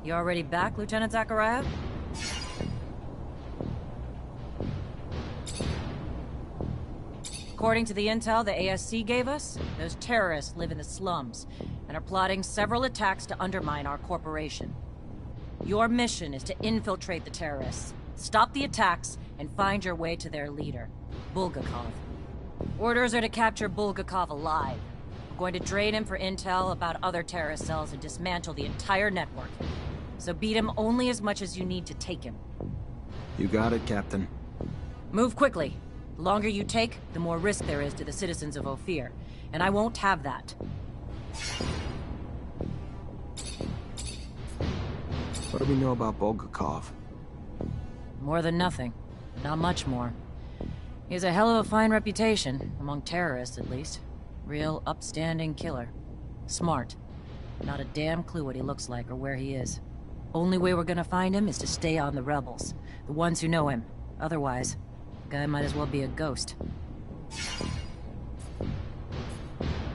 You already back, Lieutenant Zachariah? According to the intel the ASC gave us, those terrorists live in the slums and are plotting several attacks to undermine our corporation. Your mission is to infiltrate the terrorists, stop the attacks, and find your way to their leader, Bulgakov. Orders are to capture Bulgakov alive. We're going to drain him for intel about other terrorist cells and dismantle the entire network. So beat him only as much as you need to take him. You got it, Captain. Move quickly. The longer you take, the more risk there is to the citizens of Ophir. And I won't have that. What do we know about Bulgakov? More than nothing. Not much more. He has a hell of a fine reputation, among terrorists at least. Real upstanding killer. Smart. Not a damn clue what he looks like or where he is. Only way we're gonna find him is to stay on the rebels. The ones who know him. Otherwise, the guy might as well be a ghost.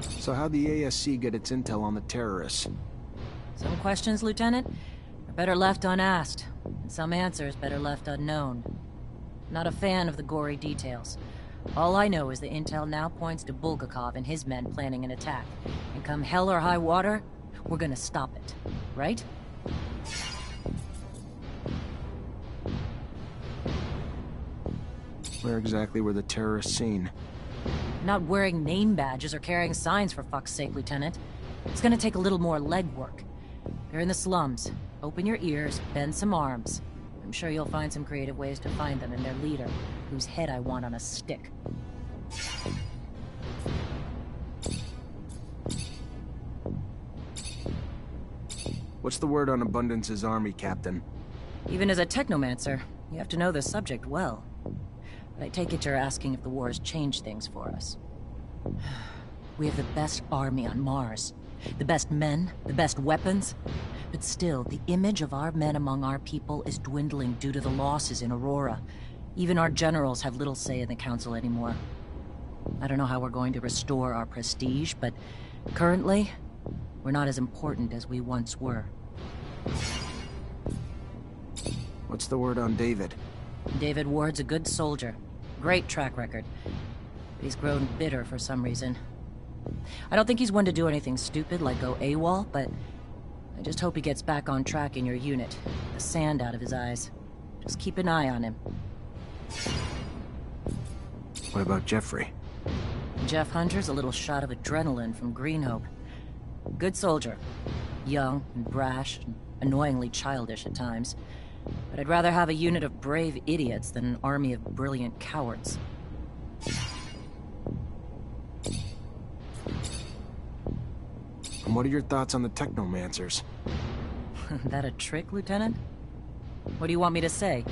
So how'd the ASC get its intel on the terrorists? Some questions, Lieutenant, are better left unasked. And some answers better left unknown. Not a fan of the gory details. All I know is the intel now points to Bulgakov and his men planning an attack. And come hell or high water, we're gonna stop it. Right? Where exactly were the terrorists seen? Not wearing name badges or carrying signs, for fuck's sake, Lieutenant. It's gonna take a little more legwork. They're in the slums. Open your ears, bend some arms. I'm sure you'll find some creative ways to find them and their leader, whose head I want on a stick. What's the word on Abundance's army, Captain? Even as a technomancer, you have to know the subject well. But I take it you're asking if the war has changed things for us. We have the best army on Mars. The best men, the best weapons. But still, the image of our men among our people is dwindling due to the losses in Aurora. Even our generals have little say in the council anymore. I don't know how we're going to restore our prestige, but currently, we're not as important as we once were. What's the word on David? David Ward's a good soldier. Great track record. But he's grown bitter for some reason. I don't think he's one to do anything stupid like go AWOL, but I just hope he gets back on track in your unit. The sand out of his eyes. Just keep an eye on him. What about Jeffrey? Jeff Hunter's a little shot of adrenaline from Greenhope. Good soldier. Young and brash and annoyingly childish at times. But I'd rather have a unit of brave idiots than an army of brilliant cowards. And what are your thoughts on the technomancers? That a trick, Lieutenant? What do you want me to say?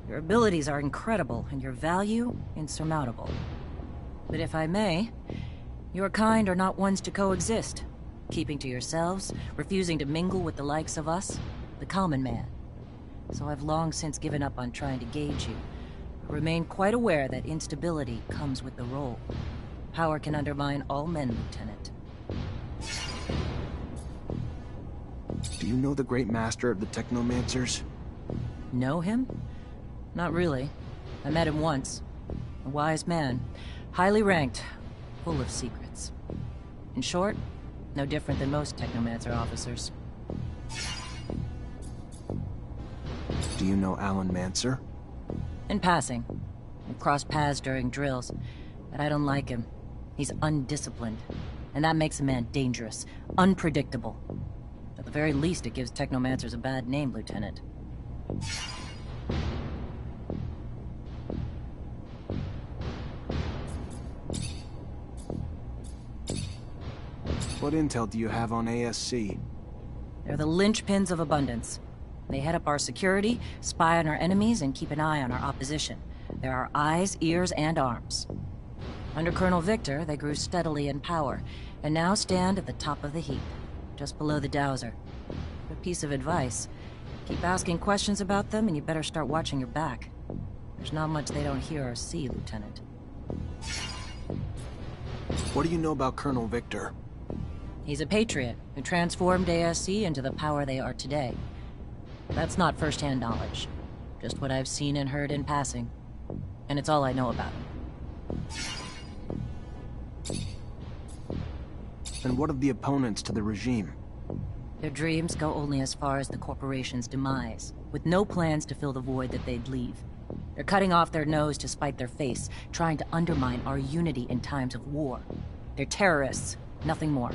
Your abilities are incredible, and your value insurmountable. But if I may, your kind are not ones to coexist. Keeping to yourselves, refusing to mingle with the likes of us, the common man. So I've long since given up on trying to gauge you. But remain quite aware that instability comes with the role. Power can undermine all men, Lieutenant. Do you know the great master of the technomancers? Know him? Not really. I met him once. A wise man. Highly ranked. Full of secrets. In short, no different than most technomancer officers. Do you know Alan Manser? In passing. We've crossed paths during drills, but I don't like him. He's undisciplined, and that makes a man dangerous, unpredictable. At the very least, it gives technomancers a bad name, Lieutenant. What intel do you have on ASC? They're the linchpins of Abundance. They head up our security, spy on our enemies, and keep an eye on our opposition. They're our eyes, ears, and arms. Under Colonel Victor, they grew steadily in power, and now stand at the top of the heap, just below the Dowser. A piece of advice. Keep asking questions about them, and you better start watching your back. There's not much they don't hear or see, Lieutenant. What do you know about Colonel Victor? He's a patriot who transformed ASC into the power they are today. That's not first-hand knowledge. Just what I've seen and heard in passing. And it's all I know about him. And what of the opponents to the regime? Their dreams go only as far as the corporation's demise, with no plans to fill the void that they'd leave. They're cutting off their nose to spite their face, trying to undermine our unity in times of war. They're terrorists, nothing more.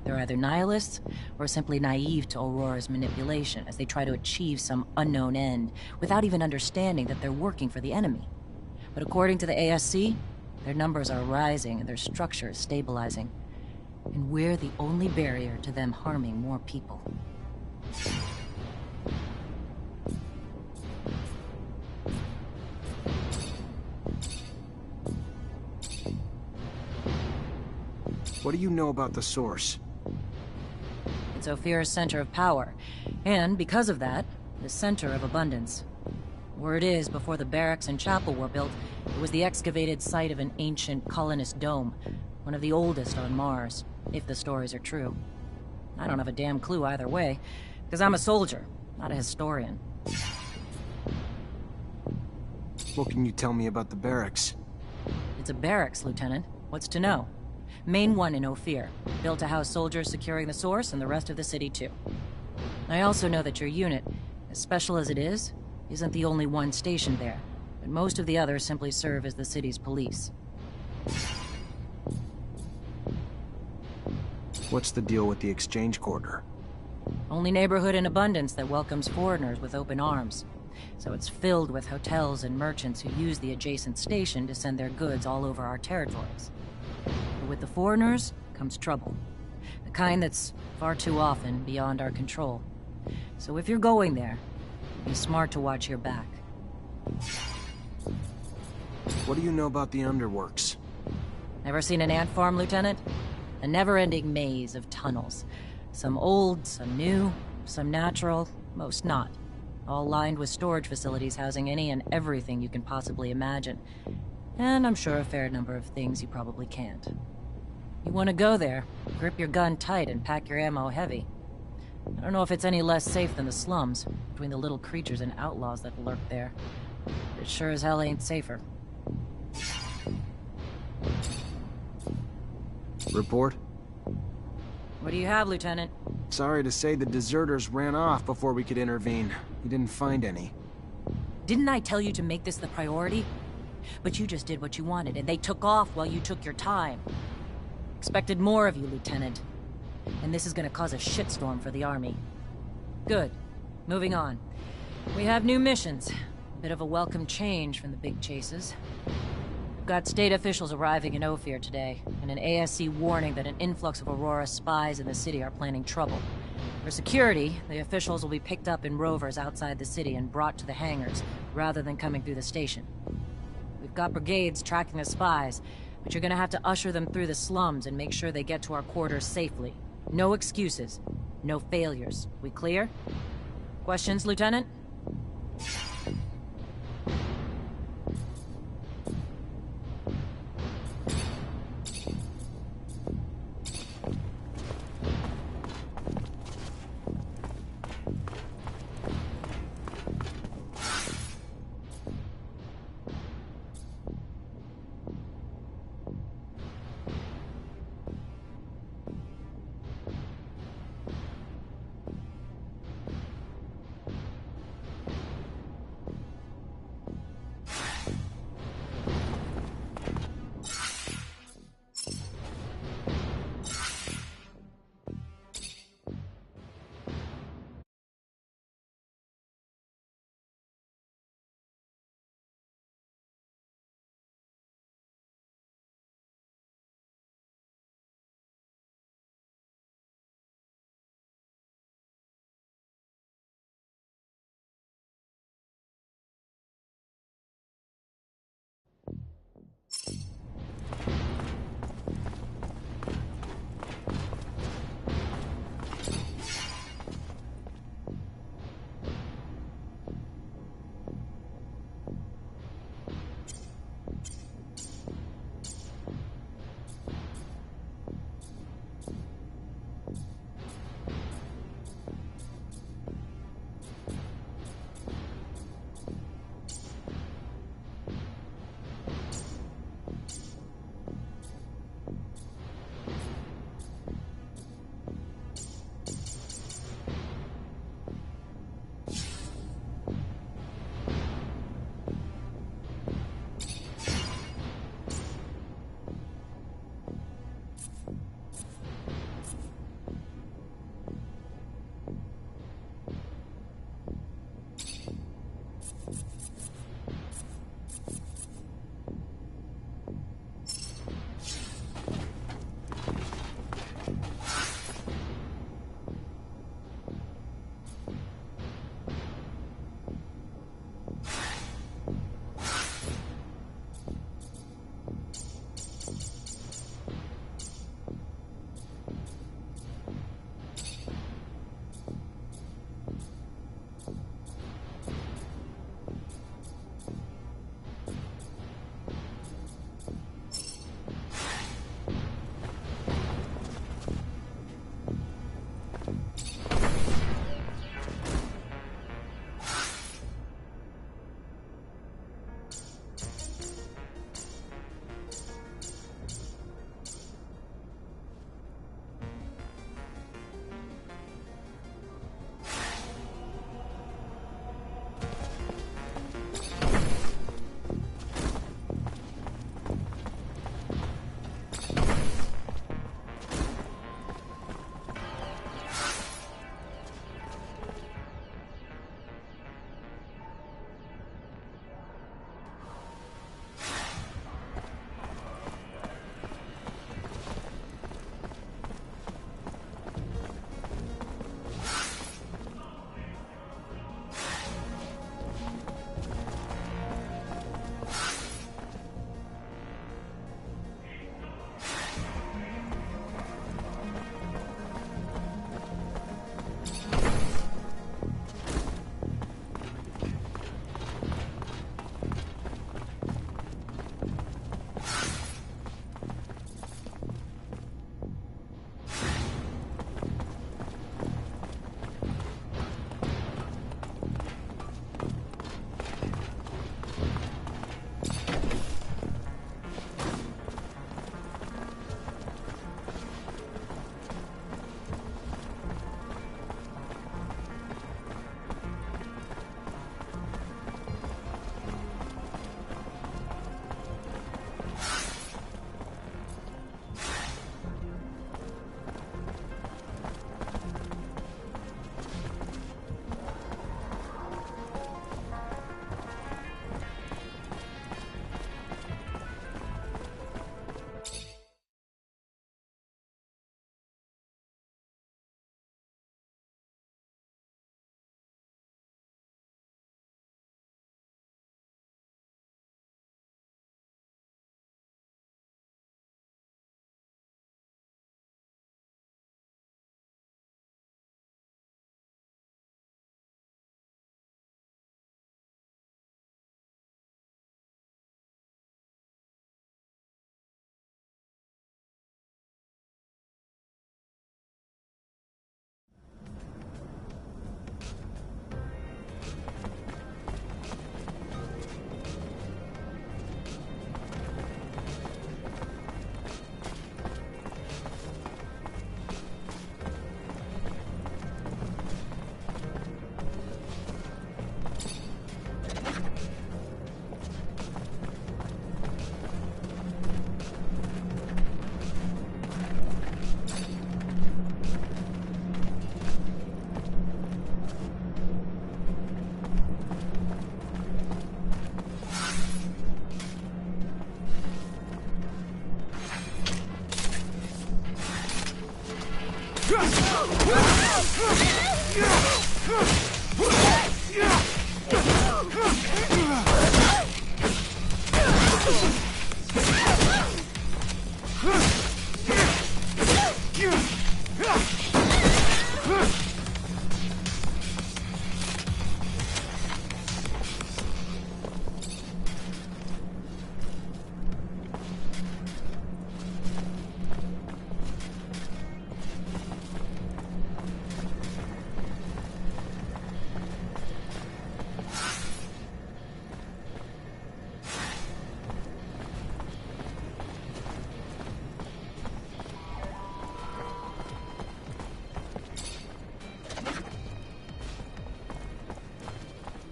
They're either nihilists, or simply naive to Aurora's manipulation as they try to achieve some unknown end, without even understanding that they're working for the enemy. But according to the ASC, their numbers are rising and their structure is stabilizing. And we're the only barrier to them harming more people. What do you know about the source? It's Ophir's center of power, and because of that, the center of abundance. Word is, before the barracks and chapel were built, it was the excavated site of an ancient colonist dome, one of the oldest on Mars, if the stories are true. I don't have a damn clue either way, because I'm a soldier, not a historian. What can you tell me about the barracks? It's a barracks, Lieutenant. What's to know? Main one in Ophir, built to house soldiers securing the source and the rest of the city too. I also know that your unit, as special as it is, isn't the only one stationed there, but most of the others simply serve as the city's police. What's the deal with the exchange quarter? Only neighborhood in abundance that welcomes foreigners with open arms. So it's filled with hotels and merchants who use the adjacent station to send their goods all over our territories. But with the foreigners comes trouble. The kind that's far too often beyond our control. So if you're going there, be smart to watch your back. What do you know about the underworks? Never seen an ant farm, Lieutenant? A never-ending maze of tunnels. Some old, some new, some natural, most not. All lined with storage facilities housing any and everything you can possibly imagine. And I'm sure a fair number of things you probably can't. You want to go there, grip your gun tight and pack your ammo heavy. I don't know if it's any less safe than the slums, between the little creatures and outlaws that lurk there. It sure as hell ain't safer. Report? What do you have, Lieutenant? Sorry to say the deserters ran off before we could intervene. We didn't find any. Didn't I tell you to make this the priority? But you just did what you wanted, and they took off while you took your time. Expected more of you, Lieutenant. And this is gonna cause a shitstorm for the Army. Good. Moving on. We have new missions. A bit of a welcome change from the big chases. We've got state officials arriving in Ophir today, and an ASC warning that an influx of Aurora spies in the city are planning trouble. For security, the officials will be picked up in rovers outside the city and brought to the hangars, rather than coming through the station. We've got brigades tracking the spies, but you're gonna have to usher them through the slums and make sure they get to our quarters safely. No excuses. No failures. We clear? Questions, Lieutenant?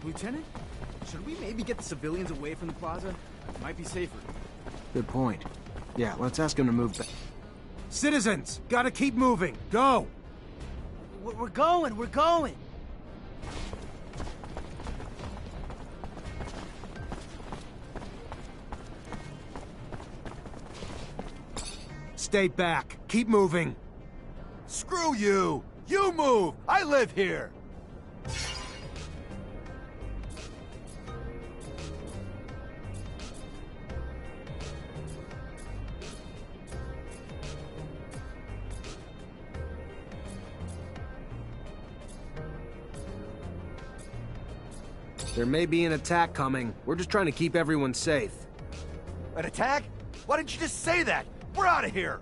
Lieutenant? Should we maybe get the civilians away from the plaza? Might be safer. Good point. Yeah, let's ask him to move back. Citizens, gotta keep moving. Go! We're going! Stay back. Keep moving. Screw you! You move! I live here! There may be an attack coming. We're just trying to keep everyone safe. An attack? Why didn't you just say that? We're out of here!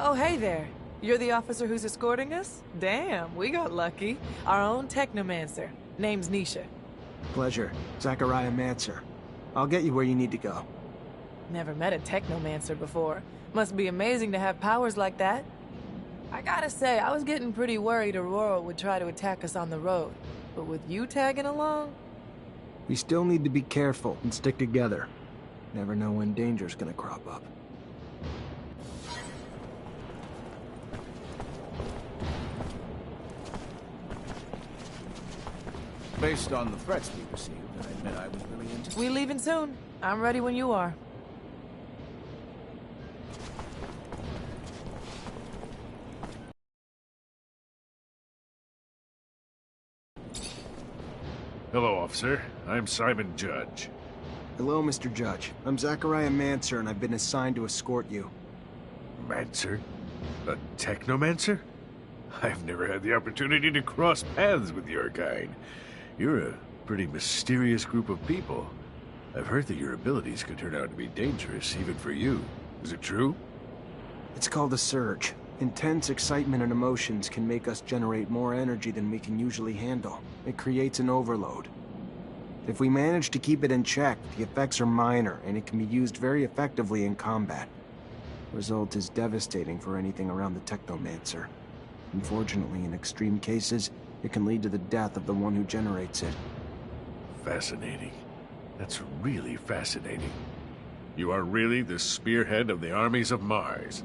Oh, hey there. You're the officer who's escorting us? Damn, we got lucky. Our own technomancer. Name's Nisha. Pleasure. Zachariah Manser. I'll get you where you need to go. Never met a technomancer before. Must be amazing to have powers like that. I gotta say, I was getting pretty worried Aurora would try to attack us on the road. But with you tagging along? We still need to be careful and stick together. Never know when danger's gonna crop up. Based on the threats we received, I admit I was really into... We leaving soon. I'm ready when you are. Hello, officer. I'm Simon Judge. Hello, Mr. Judge. I'm Zachariah Manser, and I've been assigned to escort you. Mancer? A technomancer? I've never had the opportunity to cross paths with your kind. You're a pretty mysterious group of people. I've heard that your abilities could turn out to be dangerous, even for you. Is it true? It's called a surge. Intense excitement and emotions can make us generate more energy than we can usually handle. It creates an overload. If we manage to keep it in check, the effects are minor, and it can be used very effectively in combat. The result is devastating for anything around the Technomancer. Unfortunately, in extreme cases, it can lead to the death of the one who generates it. Fascinating. That's really fascinating. You are really the spearhead of the armies of Mars.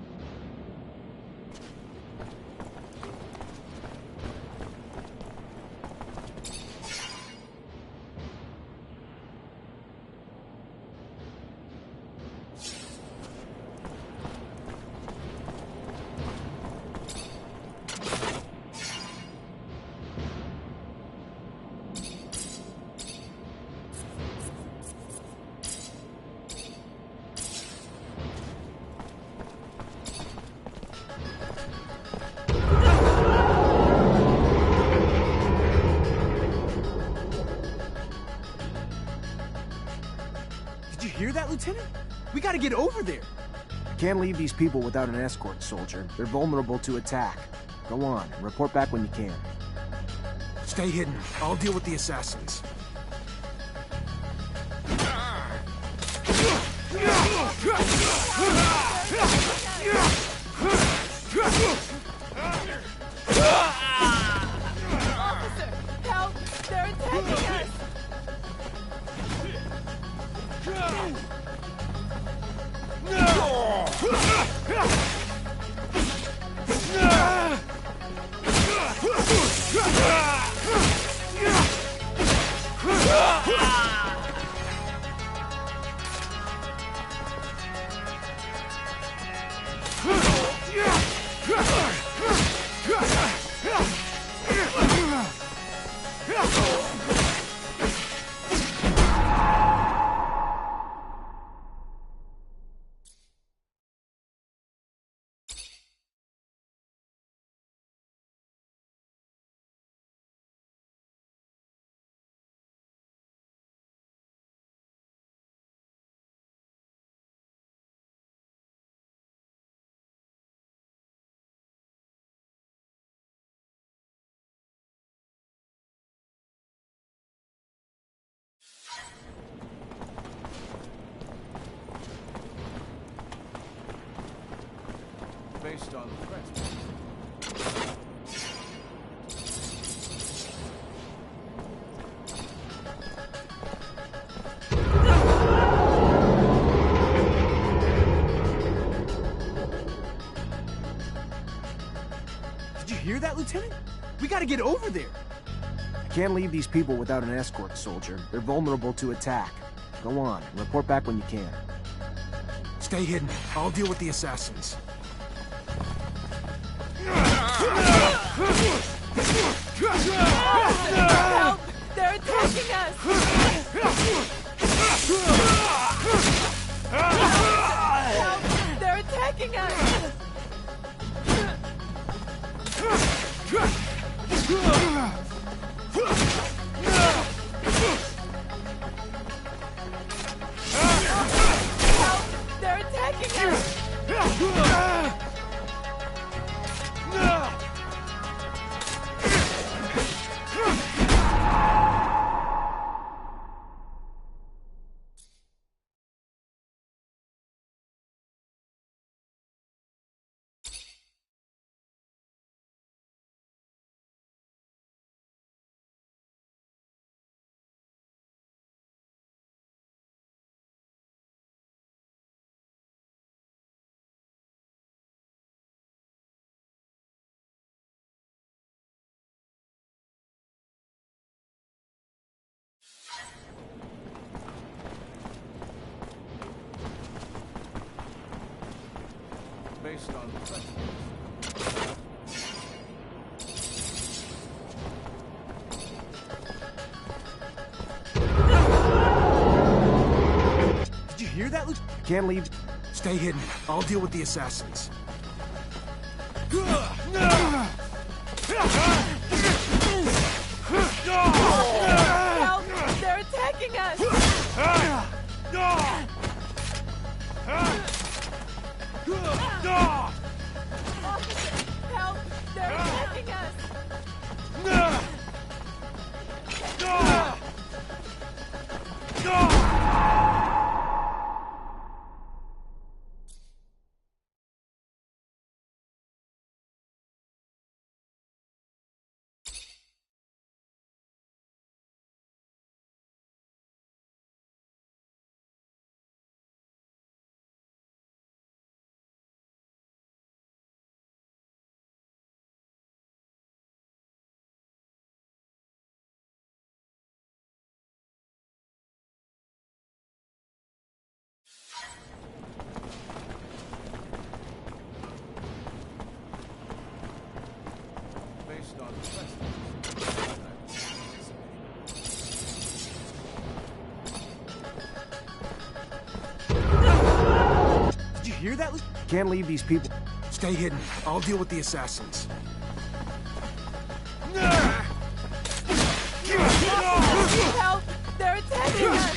Hear that, Lieutenant? We gotta get over there. I can't leave these people without an escort, soldier. They're vulnerable to attack. Go on, and report back when you can. Stay hidden. I'll deal with the assassins. Officer, help! They're attacking us! Based on the threats. Did you hear that, Lieutenant? We gotta get over there. I can't leave these people without an escort, soldier. They're vulnerable to attack. Go on, report back when you can. Stay hidden. I'll deal with the assassins. Help! They're attacking us! Help! They're attacking us! Help! They're attacking us! Based on the threats. Did you hear that, Luke? I can't leave. Stay hidden. I'll deal with the assassins. Help! They're attacking us! Officer, help! They're attacking us! Based on the threats. Did you hear that, Luke? I can't leave these people. Stay hidden. I'll deal with the assassins. Help! They're attacking us!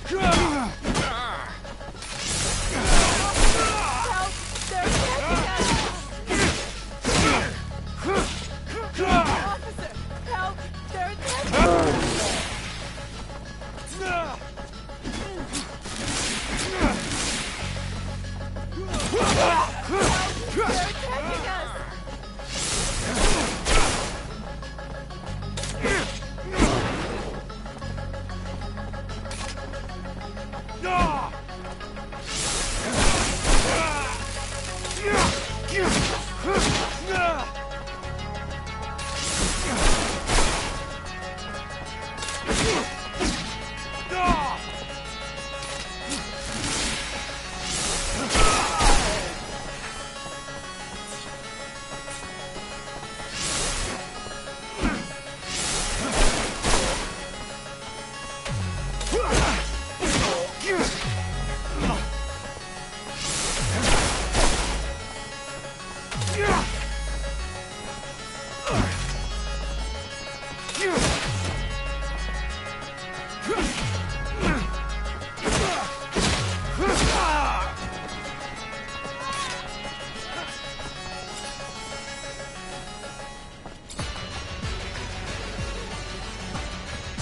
Help! They're attacking us! Officer, help!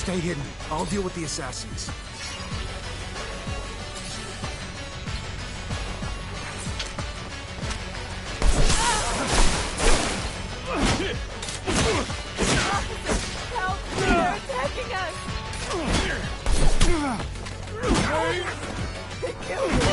Stay hidden. I'll deal with the assassins. Help! They're attacking us! They killed me!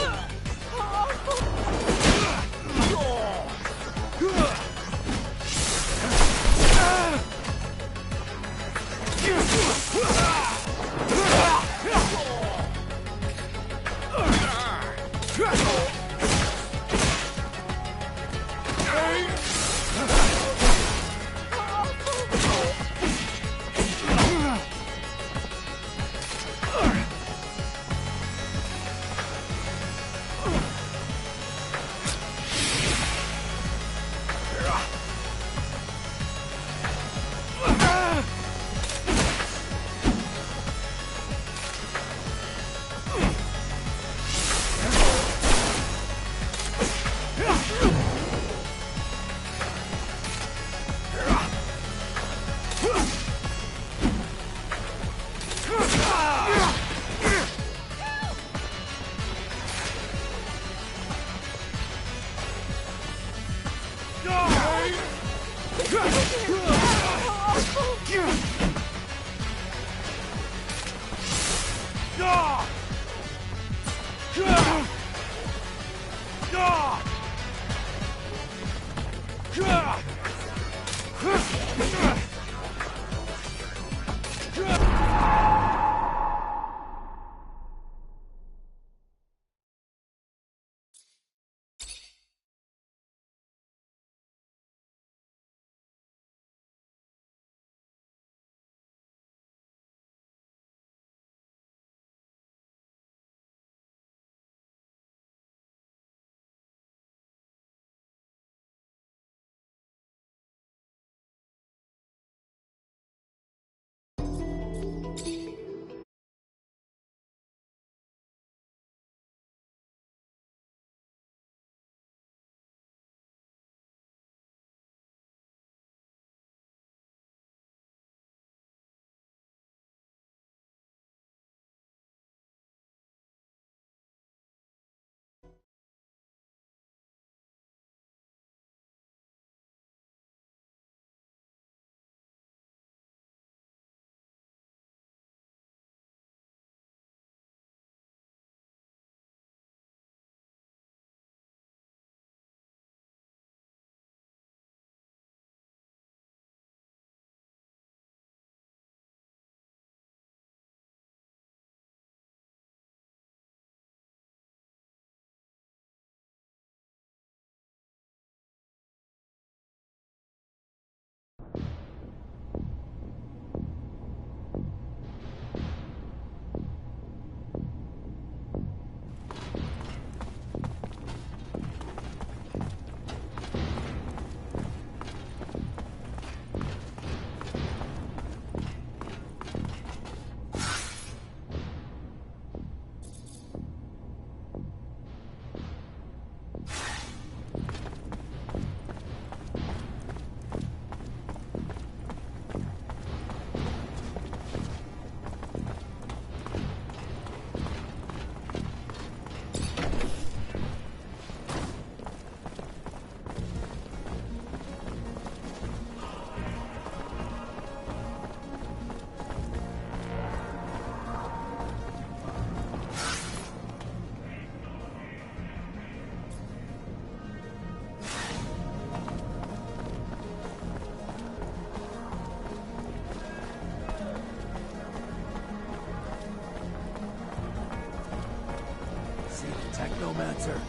Technomancer.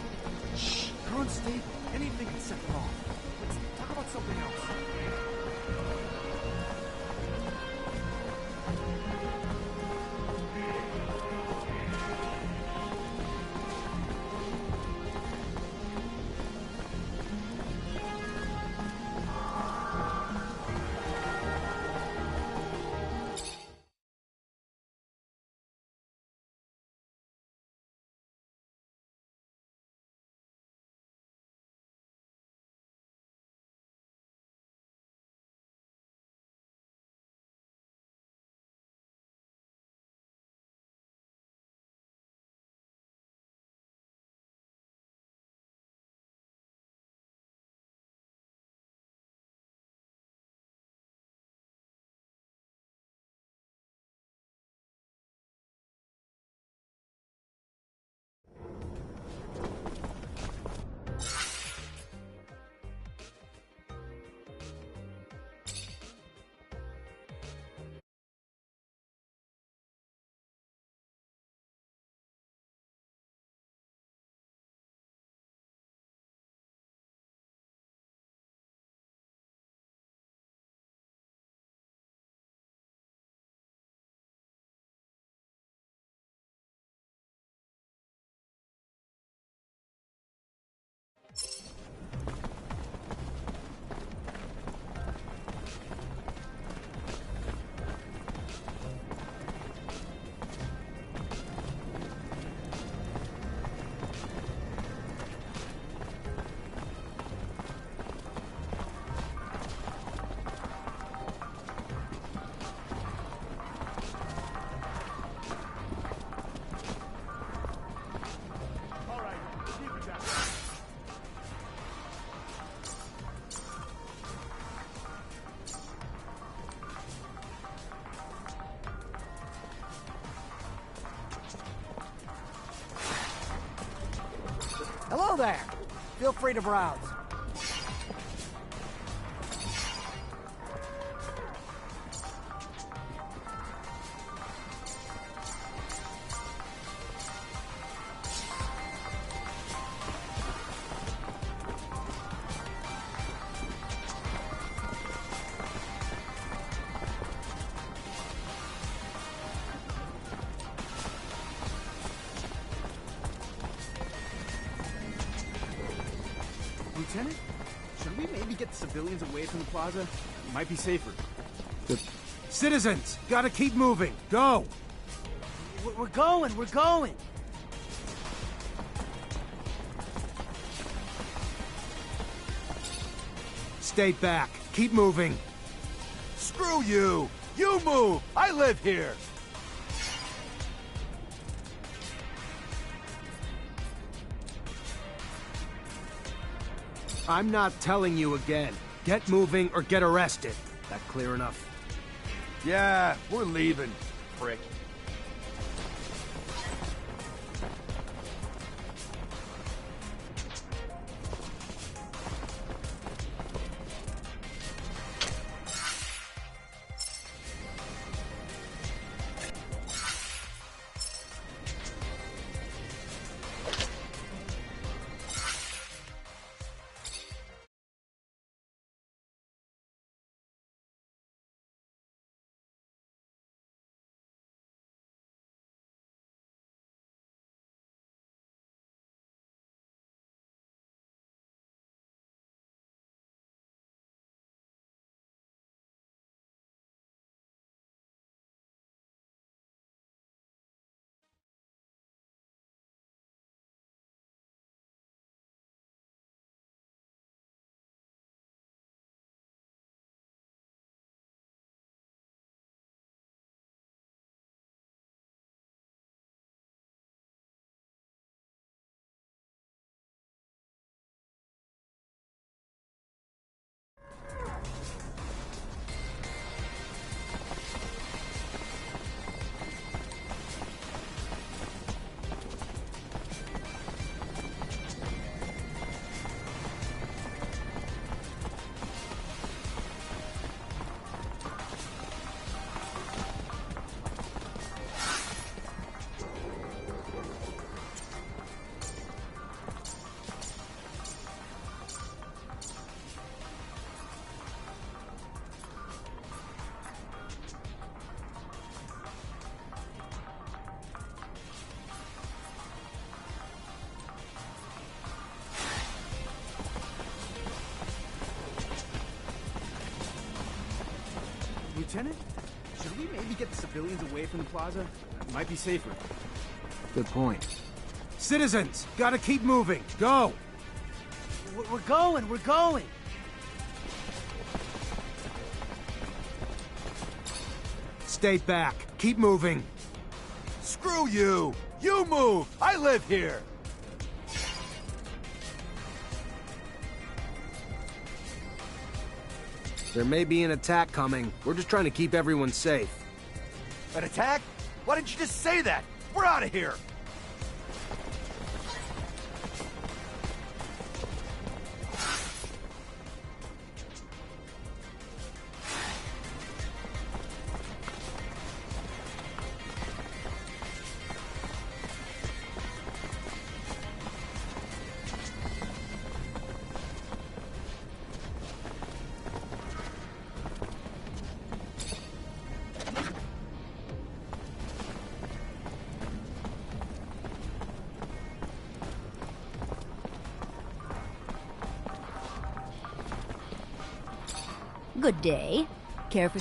Shh. They're unstable. Anything can set them off. Let's talk about something else. Hello there. Feel free to browse. Lieutenant, should we maybe get the civilians away from the plaza? It might be safer. Citizens, gotta keep moving. Go! We're going. Stay back. Keep moving. Screw you! You move! I live here! I'm not telling you again. Get moving or get arrested. That clear enough? Yeah, we're leaving, prick. Lieutenant, should we maybe get the civilians away from the plaza? It might be safer. Good point. Citizens, gotta keep moving. Go! We're going, we're going. Stay back. Keep moving. Screw you! You move! I live here! There may be an attack coming. We're just trying to keep everyone safe. An attack? Why didn't you just say that? We're out of here! Good day. Care for...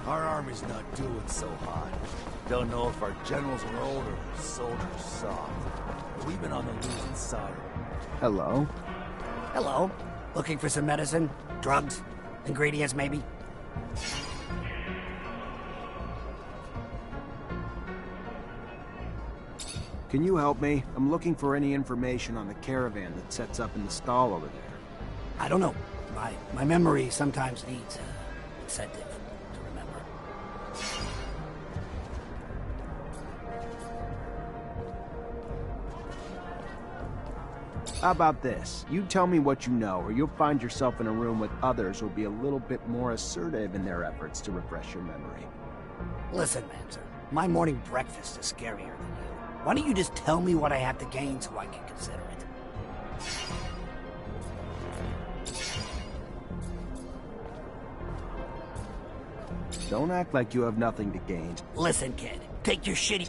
Our army's not doing so hot. Don't know if our generals are old or our soldiers soft. But we've been on the losing side. Hello? Hello. Looking for some medicine? Drugs? Ingredients, maybe? Can you help me? I'm looking for any information on the caravan that sets up in the stall over there. I don't know. My memory sometimes needs incentive to remember. How about this? You tell me what you know, or you'll find yourself in a room with others who'll be a little bit more assertive in their efforts to refresh your memory. Listen, Manser, my morning breakfast is scarier than you. Why don't you just tell me what I have to gain so I can consider it? Don't act like you have nothing to gain. Listen, kid, take your shitty...